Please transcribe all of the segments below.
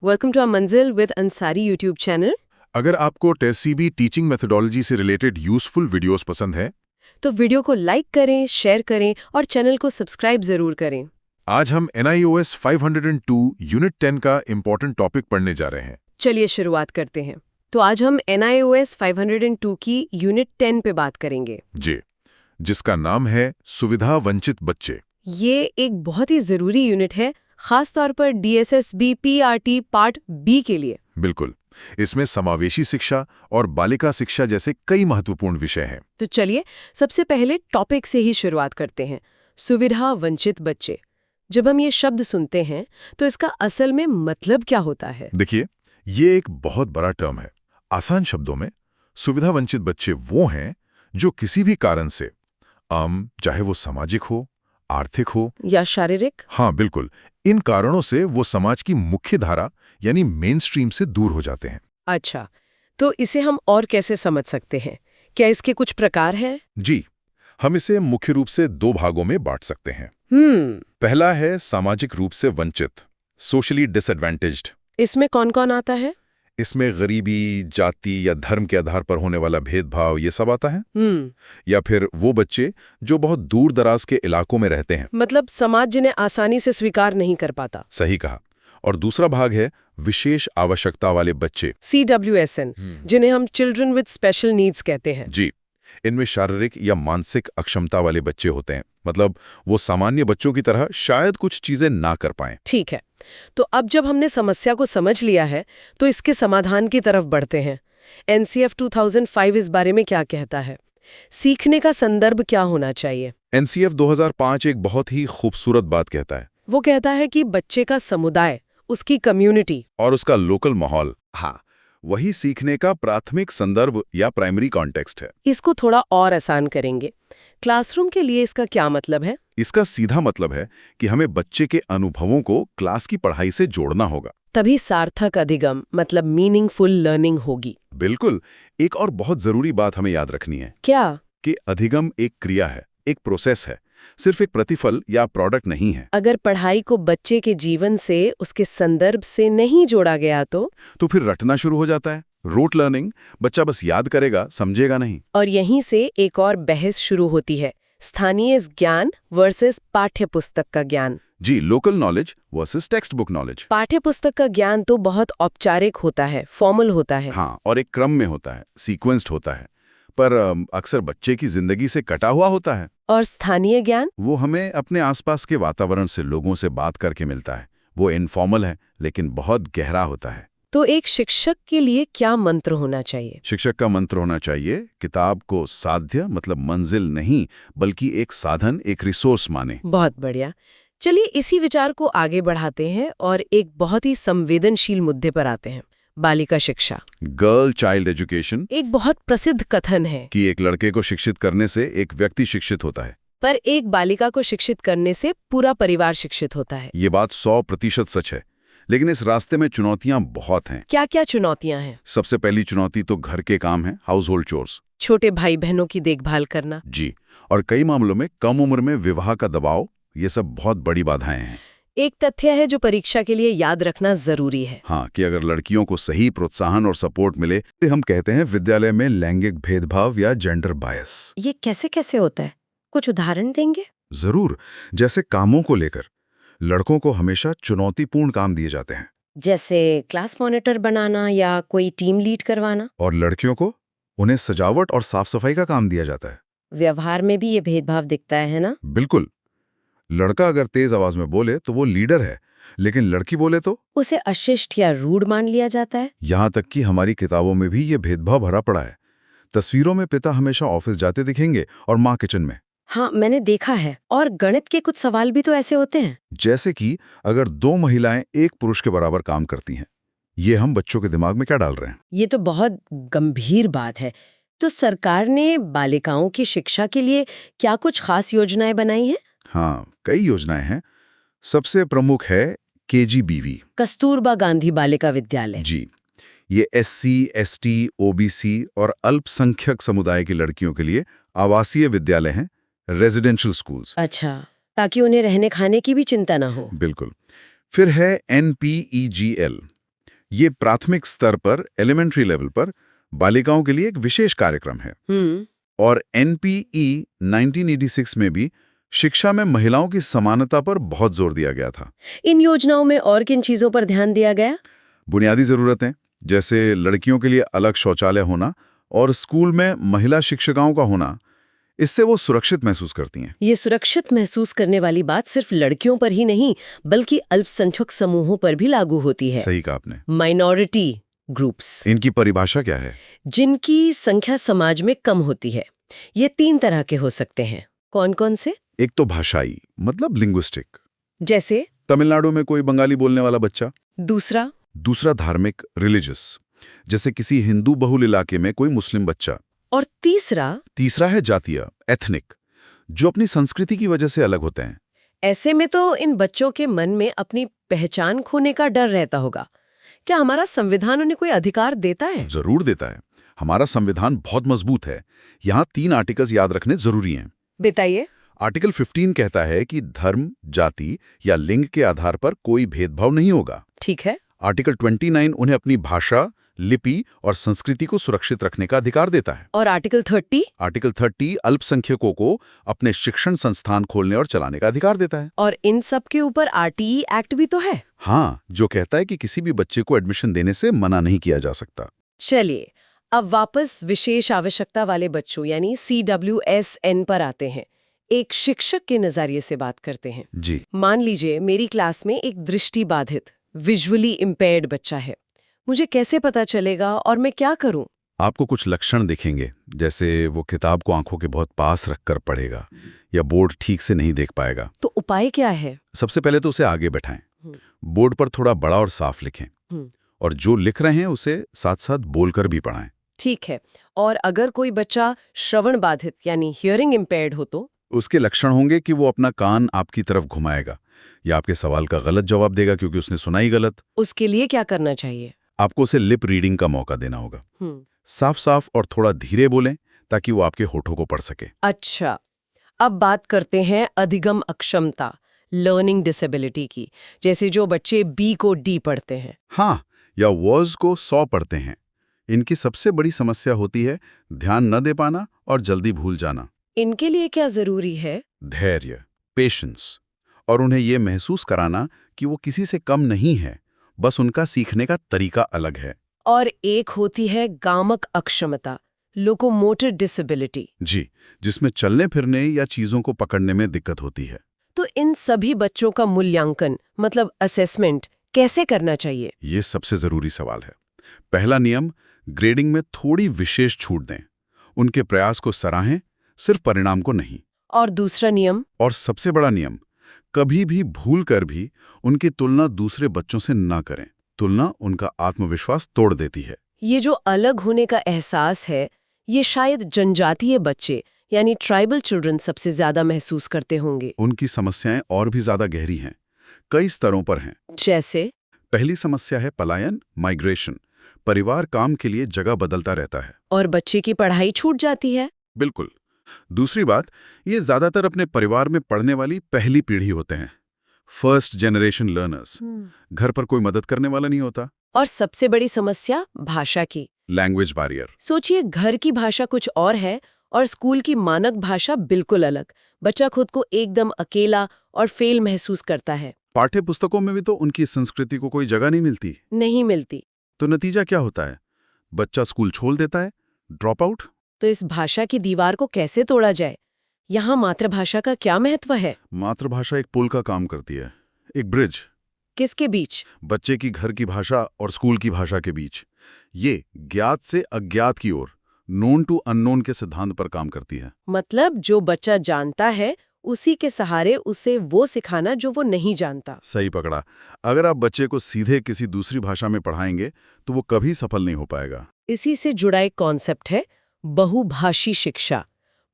Welcome to our मंजिल with Ansari YouTube channel. अगर आपको टेसीबी टीचिंग मेथोडोलॉजी से रिलेटेड यूजफुल वीडियोस पसंद है तो वीडियो को लाइक करें, शेयर करें और चैनल को सब्सक्राइब जरूर करें। आज हम NIOS 502 यूनिट 10 का इम्पोर्टेंट टॉपिक पढ़ने जा रहे हैं। चलिए शुरुआत करते हैं। तो आज हम NIOS 502 की यूनिट 10 पे बात करेंगे। जी, जिसका नाम है सुविधा वंचित बच्चे। ये एक बहुत ही जरूरी यूनिट है, खास तौर पर DSSB PRT पार्ट B के लिए। बिल्कुल, इसमें समावेशी शिक्षा और बालिका शिक्षा जैसे कई महत्वपूर्ण विषय हैं। तो चलिए सबसे पहले टॉपिक से ही शुरुआत करते हैं, सुविधा वंचित बच्चे। जब हम ये शब्द सुनते हैं तो इसका असल में मतलब क्या होता है? देखिए, ये एक बहुत बड़ा टर्म है। आसान शब्दों में सुविधा वंचित बच्चे वो हैं जो किसी भी कारण से चाहे वो सामाजिक हो, आर्थिक हो या शारीरिक? हाँ बिल्कुल, इन कारणों से वो समाज की मुख्य धारा यानी मेन स्ट्रीम से दूर हो जाते हैं। अच्छा, तो इसे हम और कैसे समझ सकते हैं? क्या इसके कुछ प्रकार हैं? जी, हम इसे मुख्य रूप से दो भागों में बांट सकते हैं। पहला है सामाजिक रूप से वंचित, सोशली डिसएडवांटेज्ड। इसमें कौन कौन आता है? इसमें गरीबी, जाति या धर्म के आधार पर होने वाला भेदभाव ये सब आता है। या फिर वो बच्चे जो बहुत दूर दराज के इलाकों में रहते हैं, मतलब समाज जिन्हें आसानी से स्वीकार नहीं कर पाता। सही कहा। और दूसरा भाग है विशेष आवश्यकता वाले बच्चे, CWSN, जिन्हें हम चिल्ड्रन विद स्पेशल नीड्स कहते हैं। जी, इनमें शारीरिक या मानसिक अक्षमता वाले बच्चे होते हैं। मतलब वो सामान्य बच्चों की तरह शायद कुछ चीजें ना कर पाएं। ठीक है, तो अब जब हमने समस्या को समझ लिया है तो इसके समाधान की तरफ बढ़ते हैं। NCF 2005 इस बारे में क्या कहता है? सीखने का संदर्भ क्या होना चाहिए? NCF 2005 एक बहुत ही खूबसूरत बात कहता है। वो कहता है कि बच्चे का समुदाय, उसकी कम्युनिटी और उसका लोकल माहौल, हाँ, वही सीखने का प्राथमिक संदर्भ या प्राइमरी कॉन्टेक्स्ट है। इसको थोड़ा और आसान करेंगे। क्लासरूम के लिए इसका क्या मतलब है? इसका सीधा मतलब है कि हमें बच्चे के अनुभवों को क्लास की पढ़ाई से जोड़ना होगा। तभी सार्थक अधिगम मतलब मीनिंगफुल लर्निंग होगी। बिल्कुल। एक और बहुत जरूरी बात हमें याद रखनी है। क्या? कि अधिगम एक क्रिया है, एक प्रोसेस है, सिर्फ एक प्रतिफल या प्रोडक्ट नहीं है। अगर पढ़ाई को बच्चे के जीवन से, उसके संदर्भ से नहीं जोड़ा गया तो फिर रटना शुरू हो जाता है। रोट लर्निंग, बच्चा बस याद करेगा, समझेगा नहीं। और यहीं से एक और बहस शुरू होती है, स्थानीय ज्ञान वर्सेस पाठ्य पुस्तक का ज्ञान। जी, local knowledge versus text book knowledge. पाठ्य पुस्तक का ज्ञान तो बहुत औपचारिक होता है, फॉर्मल होता है। हाँ, और एक क्रम में होता है, सीक्वेंस्ड होता है, पर अक्सर बच्चे की जिंदगी से कटा हुआ होता है। और स्थानीय ज्ञान? वो हमें अपने आसपास के वातावरण से, लोगों से बात करके मिलता है। वो इनफॉर्मल है लेकिन बहुत गहरा होता है। तो एक शिक्षक के लिए क्या मंत्र होना चाहिए? शिक्षक का मंत्र होना चाहिए किताब को साध्य मतलब मंजिल नहीं, बल्कि एक साधन, एक रिसोर्स माने। बहुत बढ़िया। चलिए इसी विचार को आगे बढ़ाते हैं और एक बहुत ही संवेदनशील मुद्दे पर आते हैं, बालिका शिक्षा। गर्ल चाइल्ड एजुकेशन एक बहुत प्रसिद्ध कथन है कि एक लड़के को शिक्षित करने से एक व्यक्ति शिक्षित होता है, पर एक बालिका को शिक्षित करने से पूरा परिवार शिक्षित होता है। ये बात 100% सच है, लेकिन इस रास्ते में चुनौतियां बहुत हैं। क्या क्या चुनौतियां हैं? सबसे पहली चुनौती तो घर के काम है, हाउस होल्ड चोर्स, छोटे भाई बहनों की देखभाल करना। जी, और कई मामलों में कम उम्र में विवाह का दबाव, ये सब बहुत बड़ी बाधाएं हैं। एक तथ्य है जो परीक्षा के लिए याद रखना जरूरी है। हाँ, कि अगर लड़कियों को सही प्रोत्साहन और सपोर्ट मिले तो हम कहते हैं विद्यालय में लैंगिक भेदभाव या जेंडर बायस। ये कैसे कैसे होता है, कुछ उदाहरण देंगे? जरूर। जैसे कामों को लेकर लड़कों को हमेशा चुनौतीपूर्ण काम दिए जाते हैं, जैसे क्लास मॉनिटर बनाना या कोई टीम लीड करवाना। और लड़कियों को उन्हें सजावट और साफ सफाई का काम दिया जाता है। व्यवहार में भी ये भेदभाव दिखता है ना? बिल्कुल। लड़का अगर तेज आवाज में बोले तो वो लीडर है, लेकिन लड़की बोले तो उसे अशिष्ट या रूड मान लिया जाता है। यहाँ तक कि हमारी किताबों में भी ये भेदभाव भरा पड़ा है। तस्वीरों में पिता हमेशा ऑफिस जाते दिखेंगे और माँ किचन में। हाँ, मैंने देखा है। और गणित के कुछ सवाल भी तो ऐसे होते हैं, जैसे कि अगर दो महिलाएं एक पुरुष के बराबर काम करती हैं, ये हम बच्चों के दिमाग में क्या डाल रहे हैं? ये तो बहुत गंभीर बात है। तो सरकार ने बालिकाओं की शिक्षा के लिए क्या कुछ खास योजनाएं बनाई हैं? हाँ, कई योजनाएं हैं। सबसे प्रमुख है KGBV, कस्तूरबा गांधी बालिका विद्यालय। जी, ये SC, ST, OBC और अल्पसंख्यक समुदाय की लड़कियों के लिए आवासीय विद्यालय हैं, रेजिडेंशियल स्कूल्स। अच्छा, ताकि उन्हें रहने खाने की भी चिंता ना हो। बिल्कुल। फिर है NPEGL, ये प्राथमिक स्तर पर, एलिमेंट्री लेवल पर बालिकाओं के लिए एक विशेष कार्यक्रम है। और NPE 1986 में भी शिक्षा में महिलाओं की समानता पर बहुत जोर दिया गया था। इन योजनाओं में और किन चीजों पर ध्यान दिया गया? बुनियादी जरूरतें जैसे लड़कियों के लिए अलग शौचालय होना और स्कूल में महिला शिक्षिकाओं का होना, इससे वो सुरक्षित महसूस करती हैं। ये सुरक्षित महसूस करने वाली बात सिर्फ लड़कियों पर ही नहीं बल्कि अल्पसंख्यक समूहों पर भी लागू होती है। सही कहा आपने। माइनॉरिटी ग्रुप्स, इनकी परिभाषा क्या है? जिनकी संख्या समाज में कम होती है। ये 3 तरह के हो सकते हैं। कौन कौन से? एक तो भाषाई, मतलब लिंग्विस्टिक, जैसे तमिलनाडु में कोई बंगाली बोलने वाला बच्चा। दूसरा धार्मिक, रिलीजियस, जैसे किसी हिंदू बहुल इलाके में कोई मुस्लिम बच्चा। और तीसरा है जातीय, एथनिक, जो अपनी संस्कृति की वजह से अलग होते हैं। ऐसे में तो इन बच्चों के मन में अपनी पहचान खोने का डर रहता होगा। क्या हमारा संविधान उन्हें कोई अधिकार देता है? जरूर देता है। हमारा संविधान बहुत मजबूत है। यहाँ 3 आर्टिकल्स याद रखने जरूरी हैं। बताइए। आर्टिकल 15 कहता है कि धर्म, जाति या लिंग के आधार पर कोई भेदभाव नहीं होगा। ठीक है। आर्टिकल 29 उन्हें अपनी भाषा, लिपि और संस्कृति को सुरक्षित रखने का अधिकार देता है। और आर्टिकल 30 अल्पसंख्यकों को अपने शिक्षण संस्थान खोलने और चलाने का अधिकार देता है। और इन सब के ऊपर RTE एक्ट भी तो है। हाँ, जो कहता है कि किसी भी बच्चे को एडमिशन देने से मना नहीं किया जा सकता। चलिए, अब वापस विशेष आवश्यकता वाले बच्चों यानी CWSN पर आते हैं। एक शिक्षक के नजरिए से बात करते हैं। जी। मान लीजिए मेरी क्लास में एक दृष्टिबाधित, विजुअली इम्पेयर्ड बच्चा है। मुझे कैसे पता चलेगा और मैं क्या करूं? आपको कुछ लक्षण दिखेंगे, जैसे वो किताब को आंखों के बहुत पास रखकर पढ़ेगा या बोर्ड ठीक से नहीं देख पाएगा। तो उपाय क्या है? सबसे पहले तो उसे आगे बैठाएं, बोर्ड पर थोड़ा बड़ा और साफ लिखें, और जो लिख रहे हैं उसे साथ साथ बोलकर भी पढ़ाएं। ठीक है। और अगर कोई बच्चा श्रवण बाधित यानी हियरिंग इम्पेयर्ड हो तो? उसके लक्षण होंगे कि वो अपना कान आपकी तरफ घुमाएगा या आपके सवाल का गलत जवाब देगा क्योंकि उसने सुना ही गलत। उसके लिए क्या करना चाहिए? आपको उसे लिप रीडिंग का मौका देना होगा। साफ साफ और थोड़ा धीरे बोलें ताकि वो आपके होठों को पढ़ सके। अच्छा, अब बात करते हैं अधिगम अक्षमता, लर्निंग डिसेबिलिटी की, जैसे जो बच्चे B को D पढ़ते हैं। हाँ, या वर्ड्स को 100 पढ़ते हैं। इनकी सबसे बड़ी समस्या होती है ध्यान न दे पाना और जल्दी भूल जाना। इनके लिए क्या जरूरी है? धैर्य, पेशेंस, और उन्हें ये महसूस कराना कि वो किसी से कम नहीं है, बस उनका सीखने का तरीका अलग है। और एक होती है गामक अक्षमता, लोकोमोटर डिसेबिलिटी। जी, जिसमें चलने फिरने या चीजों को पकड़ने में दिक्कत होती है। तो इन सभी बच्चों का मूल्यांकन मतलब असेसमेंट कैसे करना चाहिए? ये सबसे जरूरी सवाल है। पहला नियम, ग्रेडिंग में थोड़ी विशेष छूट दें। उनके प्रयास को सराहें, सिर्फ परिणाम को नहीं। और दूसरा नियम? और सबसे बड़ा नियम, कभी भी भूल कर भी उनकी तुलना दूसरे बच्चों से ना करें। तुलना उनका आत्मविश्वास तोड़ देती है। ये जो अलग होने का एहसास है, ये शायद जनजातीय बच्चे यानी ट्राइबल चिल्ड्रन सबसे ज्यादा महसूस करते होंगे। उनकी समस्याएं और भी ज्यादा गहरी हैं, कई स्तरों पर हैं। जैसे? पहली समस्या है पलायन, माइग्रेशन। परिवार काम के लिए जगह बदलता रहता है और बच्चे की पढ़ाई छूट जाती है। बिल्कुल। दूसरी बात, ये ज्यादातर अपने परिवार में पढ़ने वाली पहली पीढ़ी होते हैं, फर्स्ट जनरेशन लर्नर्स। घर पर कोई मदद करने वाला नहीं होता। और सबसे बड़ी समस्या भाषा की, लैंग्वेज बैरियर। सोचिए, घर की भाषा कुछ और है और स्कूल की मानक भाषा बिल्कुल अलग। बच्चा खुद को एकदम अकेला और फेल महसूस करता है। पाठ्य पुस्तकों में भी तो उनकी संस्कृति को कोई जगह नहीं मिलती। तो नतीजा क्या होता है? बच्चा स्कूल छोड़ देता है, ड्रॉप आउट। तो इस भाषा की दीवार को कैसे तोड़ा जाए? यहाँ मातृभाषा का क्या महत्व है? मातृभाषा एक पुल का काम करती है, एक ब्रिज। किसके बीच? बच्चे की घर की भाषा और स्कूल की भाषा के बीच। ये ज्ञात से अज्ञात की ओर, नोन टू अननोन के सिद्धांत पर काम करती है। मतलब जो बच्चा जानता है उसी के सहारे उसे वो सिखाना जो वो नहीं जानता। सही पकड़ा। अगर आप बच्चे को सीधे किसी दूसरी भाषा में पढ़ाएंगे तो वो कभी सफल नहीं हो पाएगा। इसी से जुड़ा एक कॉन्सेप्ट है बहुभाषी शिक्षा,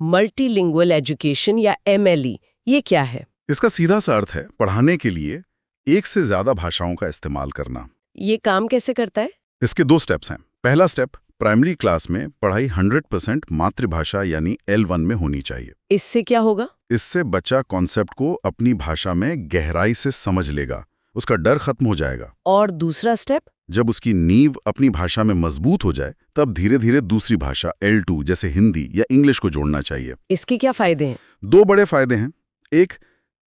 मल्टीलिंगुअल एजुकेशन या MLE। ये क्या है? इसका सीधा सा अर्थ है पढ़ाने के लिए एक से ज्यादा भाषाओं का इस्तेमाल करना। ये काम कैसे करता है? इसके 2 स्टेप्स हैं। पहला स्टेप, प्राइमरी क्लास में पढ़ाई 100% मातृभाषा यानी L1 में होनी चाहिए। इससे क्या होगा? इससे बच्चा कॉन्सेप्ट को अपनी भाषा में गहराई से समझ लेगा, उसका डर खत्म हो जाएगा। और दूसरा स्टेप? जब उसकी नींव अपनी भाषा में मजबूत हो जाए तब धीरे धीरे दूसरी भाषा L2 जैसे हिंदी या इंग्लिश को जोड़ना चाहिए। इसके क्या फायदे हैं? 2 बड़े फायदे हैं। एक,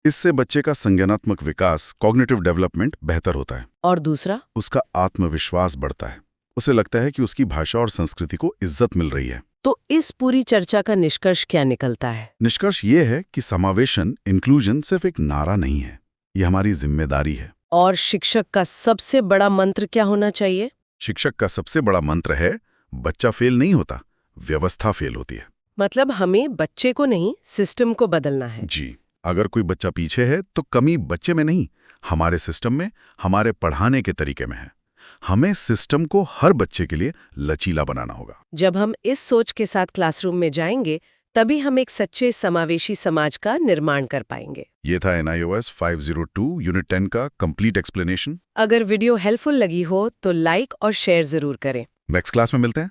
इससे बच्चे का संज्ञानात्मक विकास, कॉग्निटिव डेवलपमेंट बेहतर होता है। और दूसरा? उसका आत्मविश्वास बढ़ता है। उसे लगता है कि उसकी भाषा और संस्कृति को इज्जत मिल रही है। तो इस पूरी चर्चा का निष्कर्ष क्या निकलता है? निष्कर्ष ये है कि समावेशन, इंक्लूजन सिर्फ एक नारा नहीं है, ये हमारी जिम्मेदारी है। और शिक्षक का सबसे बड़ा मंत्र क्या होना चाहिए? शिक्षक का सबसे बड़ा मंत्र है, बच्चा फेल नहीं होता, व्यवस्था फेल होती है। मतलब हमें बच्चे को नहीं, सिस्टम को बदलना है। जी, अगर कोई बच्चा पीछे है तो कमी बच्चे में नहीं, हमारे सिस्टम में, हमारे पढ़ाने के तरीके में है। हमें सिस्टम को हर बच्चे के लिए लचीला बनाना होगा। जब हम इस सोच के साथ क्लासरूम में जाएंगे, तभी हम एक सच्चे समावेशी समाज का निर्माण कर पाएंगे। ये था NIOS 502 यूनिट 10 का कंप्लीट एक्सप्लेनेशन। अगर वीडियो हेल्पफुल लगी हो तो लाइक और शेयर जरूर करें। नेक्स्ट क्लास में मिलते हैं।